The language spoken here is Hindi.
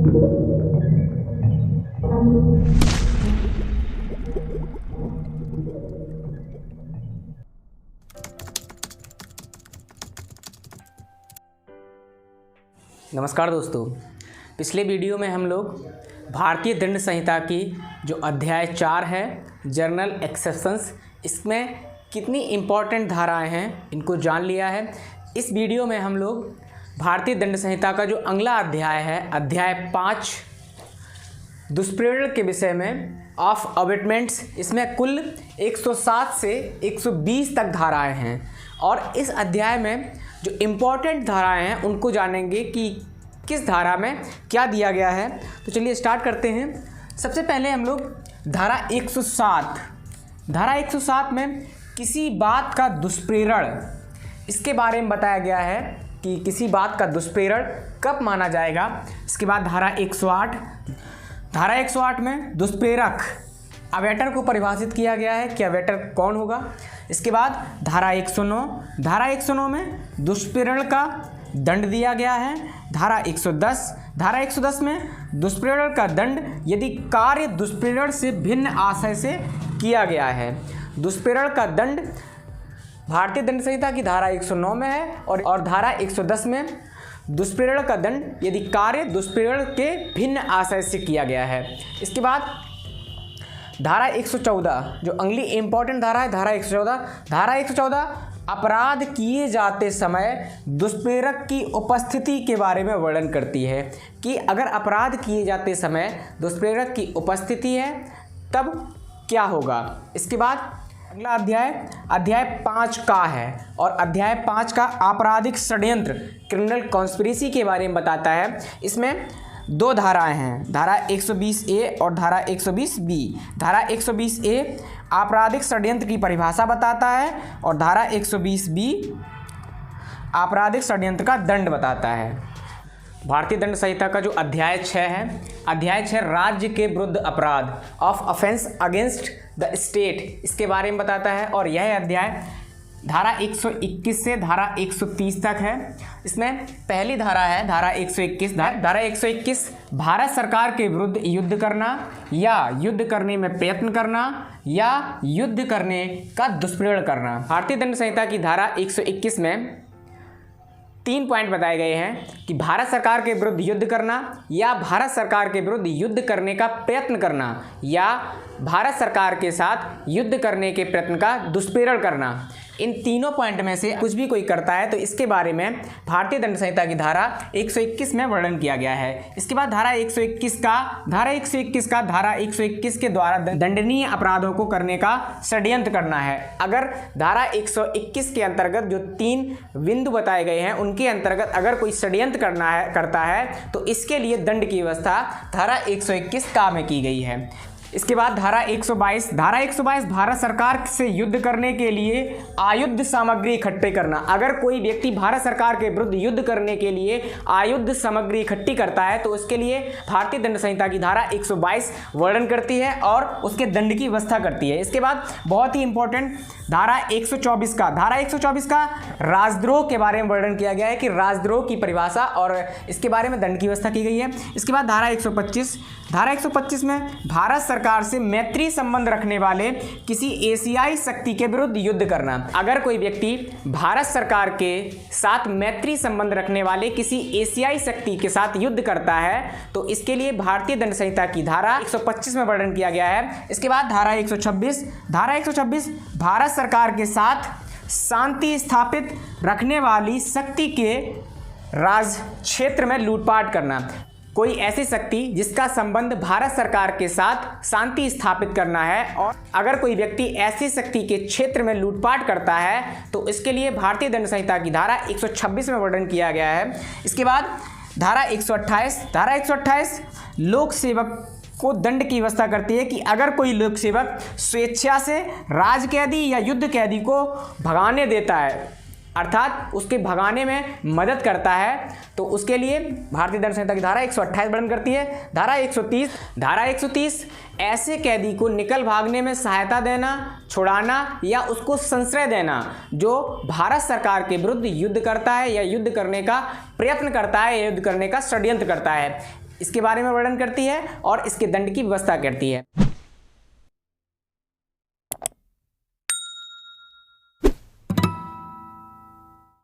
नमस्कार दोस्तों, पिछले वीडियो में हम लोग भारतीय दंड संहिता की जो अध्याय 4 है जर्नल एक्सेप्शंस, इसमें कितनी इम्पॉर्टेंट धाराएं हैं इनको जान लिया है। इस वीडियो में हम लोग भारतीय दंड संहिता का जो अगला अध्याय है अध्याय 5 दुष्प्रेरण के विषय में ऑफ अबेटमेंट्स, इसमें कुल 107 से 120 तक धाराएं हैं और इस अध्याय में जो इम्पॉर्टेंट धाराएं हैं उनको जानेंगे कि किस धारा में क्या दिया गया है। तो चलिए स्टार्ट करते हैं। सबसे पहले हम लोग धारा 107 में किसी बात का दुष्प्रेरण, इसके बारे में बताया गया है कि किसी बात का दुष्प्रेरण कब माना जाएगा। इसके बाद धारा 108 में दुष्प्रेरक अवेटर को परिभाषित किया गया है कि अवेटर कौन होगा। इसके बाद धारा 109 में दुष्प्रेरण का दंड दिया गया है। धारा 110 में दुष्प्रेरण का दंड यदि कार्य दुष्प्रेरण से भिन्न आशय से किया गया है। दुष्प्रेरण का दंड भारतीय दंड संहिता की धारा 109 में है और धारा 110 में दुष्प्रेरण का दंड यदि कार्य दुष्प्रेरण के भिन्न आशय से किया गया है। इसके बाद धारा 114 जो अगली इम्पॉर्टेंट धारा है, धारा 114 अपराध किए जाते समय दुष्प्रेरक की उपस्थिति के बारे में वर्णन करती है कि अगर अपराध किए जाते समय दुष्प्रेरक की उपस्थिति है तब क्या होगा। इसके बाद अगला अध्याय 5 का है और अध्याय 5 का आपराधिक षड्यंत्र क्रिमिनल कॉन्स्पिरेसी के बारे में बताता है। इसमें दो धाराएं हैं, धारा 120A और धारा 120B। धारा 120A आपराधिक षड्यंत्र की परिभाषा बताता है और धारा 120B आपराधिक षड्यंत्र का दंड बताता है। भारतीय दंड संहिता का जो अध्याय 6 है, अध्याय 6 राज्य के विरुद्ध अपराध of offence against the state, इसके बारे में बताता है और यह अध्याय धारा 121 से धारा 130 तक है। इसमें पहली धारा है धारा 121 भारत सरकार के विरुद्ध युद्ध करना या युद्ध करने में प्रयत्न करना या युद्ध करने का दुष्प्रेरण करना। भारतीय दंड संहिता की धारा 121 में 3 पॉइंट बताए गए हैं कि भारत सरकार के विरुद्ध युद्ध करना या भारत सरकार के विरुद्ध युद्ध करने का प्रयत्न करना या भारत सरकार के साथ युद्ध करने के प्रयत्न का दुष्प्रेरण करना। इन तीनों पॉइंट में से कुछ भी कोई करता है तो इसके बारे में भारतीय दंड संहिता की धारा 121 में वर्णन किया गया है। इसके बाद धारा 121 के द्वारा दंडनीय अपराधों को करने का षड्यंत्र करना है। अगर धारा 121 के अंतर्गत जो 3 बिंदु बताए गए हैं उनके अंतर्गत अगर कोई षड्यंत्र करता है तो इसके लिए दंड की व्यवस्था धारा 121 का में की गई है। इसके बाद धारा 122 भारत सरकार से युद्ध करने के लिए आयुध सामग्री इकट्ठे करना। अगर कोई व्यक्ति भारत सरकार के विरुद्ध युद्ध करने के लिए आयुध सामग्री इकट्ठी करता है तो उसके लिए भारतीय दंड संहिता की धारा 122 वर्णन करती है और उसके दंड की व्यवस्था करती है। इसके बाद बहुत ही इंपॉर्टेंट धारा 124 का राजद्रोह के बारे में वर्णन किया गया है कि राजद्रोह की परिभाषा और इसके बारे में दंड की व्यवस्था की गई है। इसके बाद धारा 125 में भारत सरकार से मैत्री संबंध रखने वाले किसी एशियाई शक्ति के विरुद्ध युद्ध करना। अगर कोई व्यक्ति भारत सरकार के साथ मैत्री संबंध रखने वाले किसी एशियाई शक्ति के साथ युद्ध करता है तो इसके लिए भारतीय दंड संहिता की धारा 125 में वर्णन किया गया है। इसके बाद धारा 126 भारत सरकार के साथ शांति स्थापित रखने वाली शक्ति के राज क्षेत्र में लूटपाट करना। कोई ऐसी शक्ति जिसका संबंध भारत सरकार के साथ शांति स्थापित करना है और अगर कोई व्यक्ति ऐसी शक्ति के क्षेत्र में लूटपाट करता है तो इसके लिए भारतीय दंड संहिता की धारा 126 में वर्णन किया गया है। इसके बाद धारा 128 लोक सेवक को दंड की व्यवस्था करती है कि अगर कोई लोक सेवक स्वेच्छा से राज कैदी या युद्ध कैदी को भगाने देता है अर्थात उसके भगाने में मदद करता है तो उसके लिए भारतीय दंड संहिता की धारा 128 वर्णन करती है। धारा 130 ऐसे कैदी को निकल भागने में सहायता देना, छुड़ाना या उसको संश्रय देना जो भारत सरकार के विरुद्ध युद्ध करता है या युद्ध करने का प्रयत्न करता है या युद्ध करने का षड्यंत्र करता है। इसके बारे में वर्णन करती है और इसके दंड की व्यवस्था करती है।